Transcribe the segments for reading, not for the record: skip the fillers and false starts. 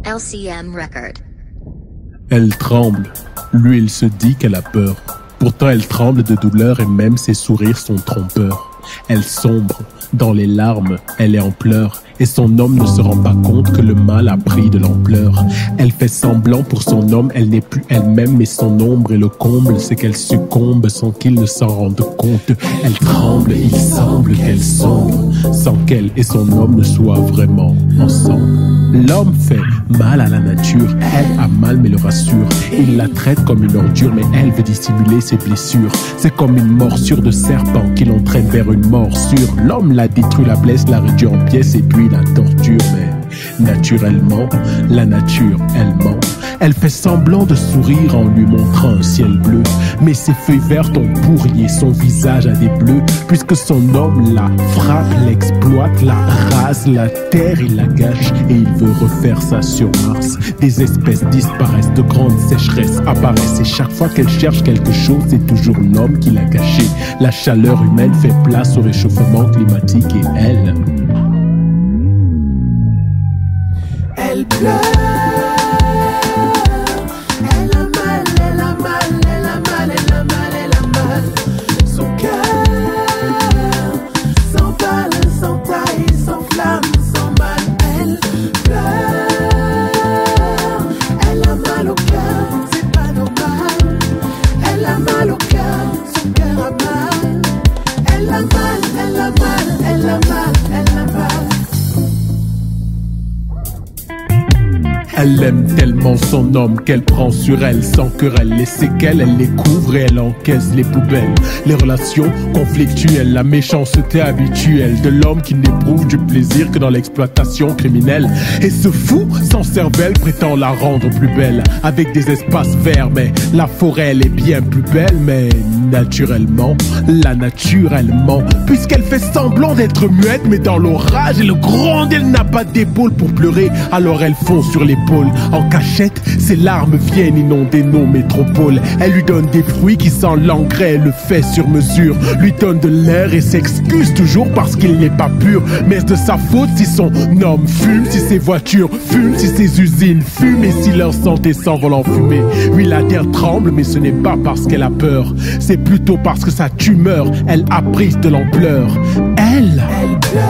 LCM Record. Elle tremble. Lui, il se dit qu'elle a peur. Pourtant, elle tremble de douleur et même ses sourires sont trompeurs. Elle sombre. Dans les larmes, elle est en pleurs. Et son homme ne se rend pas compte que le mal a pris de l'ampleur. Elle fait semblant pour son homme, elle n'est plus elle-même, mais son ombre et le comble, c'est qu'elle succombe sans qu'il ne s'en rende compte. Elle tremble, il semble qu'elle sombre, sans qu'elle et son homme ne soient vraiment ensemble. L'homme fait mal à la nature, elle a mal mais le rassure. Il la traite comme une ordure, mais elle veut dissimuler ses blessures. C'est comme une morsure de serpent qui l'entraîne vers une morsure. L'homme la détruit, la blesse, la réduit en pièces et puis la torture, mais naturellement, la nature, elle ment. Elle fait semblant de sourire en lui montrant un ciel bleu, mais ses feuilles vertes ont pourri son visage a des bleus, puisque son homme la frappe, l'exploite, la rase, la terre, il la gâche, et il veut refaire ça sur Mars. Des espèces disparaissent, de grandes sécheresses apparaissent, et chaque fois qu'elle cherche quelque chose, c'est toujours l'homme qui l'a caché. La chaleur humaine fait place au réchauffement climatique, et elle pleure, elle a mal, elle a mal, elle a mal, elle a mal, elle a mal. Son cœur s'emballe, s'entaille, s'enflamme, s'emballe. Elle pleure, elle a mal au cœur, c'est pas normal. Elle a mal au cœur, son cœur a mal. Elle a mal, elle a mal, elle a mal, elle a mal. Elle aime tellement son homme qu'elle prend sur elle sans querelle. Les séquelles, elle les couvre et elle encaisse les poubelles. Les relations conflictuelles, la méchanceté habituelle de l'homme qui n'éprouve du plaisir que dans l'exploitation criminelle. Et ce fou, sans cervelle, prétend la rendre plus belle avec des espaces verts. Mais la forêt, elle est bien plus belle. Mais naturellement, la nature, elle ment, puisqu'elle fait semblant d'être muette. Mais dans l'orage et le gronde, elle n'a pas d'épaule pour pleurer. Alors elle fond sur les en cachette, ses larmes viennent inonder nos métropoles. Elle lui donne des fruits qui sentent l'engrais, elle le fait sur mesure. Lui donne de l'air et s'excuse toujours parce qu'il n'est pas pur. Mais est-ce de sa faute si son homme fume, si ses voitures fument, si ses usines fument et si leur santé s'envole en fumée? Oui, la terre tremble, mais ce n'est pas parce qu'elle a peur. C'est plutôt parce que sa tumeur, elle a pris de l'ampleur. Elle pleure.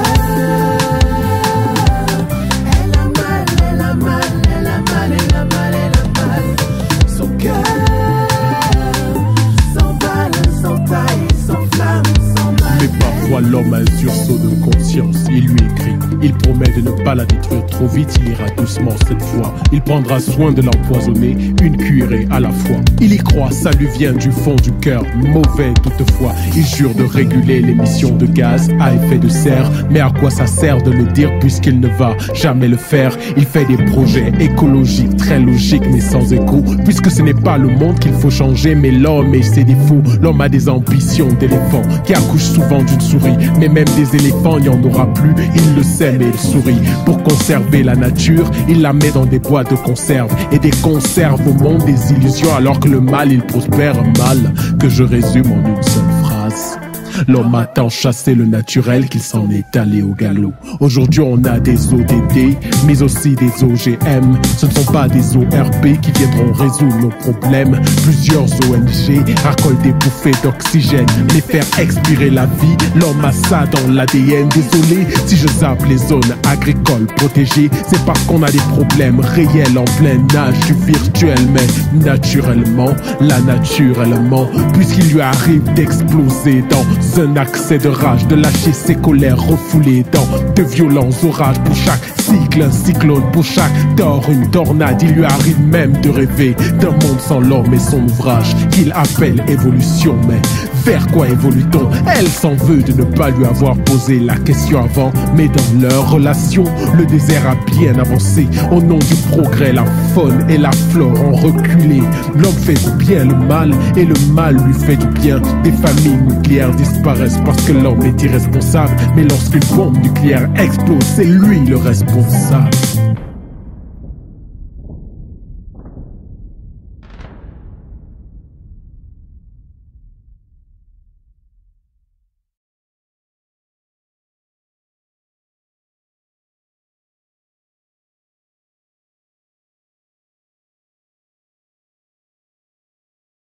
L'homme a un sursaut de conscience, il lui écrit, il promet de ne pas la détruire trop vite, il ira doucement cette fois, il prendra soin de l'empoisonner, une cuillerée à la fois. Il y croit, ça lui vient du fond du cœur, mauvais toutefois, il jure de réguler l'émission de gaz à effet de serre, mais à quoi ça sert de le dire puisqu'il ne va jamais le faire? Il fait des projets écologiques, très logiques mais sans écho, puisque ce n'est pas le monde qu'il faut changer mais l'homme et ses défauts. L'homme a des ambitions d'éléphant qui accouche souvent d'une souris. Mais même des éléphants, il n'y en aura plus. Il le sait mais il sourit. Pour conserver la nature, il la met dans des boîtes de conserve et des conserves au monde des illusions, alors que le mal, il prospère, un mal que je résume en une seule phrase. L'homme a tant chassé le naturel qu'il s'en est allé au galop. Aujourd'hui on a des ODD, mais aussi des OGM. Ce ne sont pas des ORP qui viendront résoudre nos problèmes. Plusieurs ONG raccolent des bouffées d'oxygène, les faire expirer la vie. L'homme a ça dans l'ADN. Désolé si je zappe les zones agricoles protégées, c'est parce qu'on a des problèmes réels en plein âge du virtuel. Mais naturellement, la nature elle ment, puisqu'il lui arrive d'exploser dans un accès de rage, de lâcher ses colères refoulées dans de violents orages. Pour chaque cycle, un cyclone, pour chaque tort, une tornade. Il lui arrive même de rêver d'un monde sans l'homme et son ouvrage qu'il appelle évolution. Mais vers quoi évolue-t-on? Elle s'en veut de ne pas lui avoir posé la question avant. Mais dans leur relation, le désert a bien avancé. Au nom du progrès, la faune et la flore ont reculé. L'homme fait du bien le mal et le mal lui fait du bien. Des familles nucléaires disparaissent parce que l'homme est irresponsable. Mais lorsqu'une bombe nucléaire explose, c'est lui le responsable.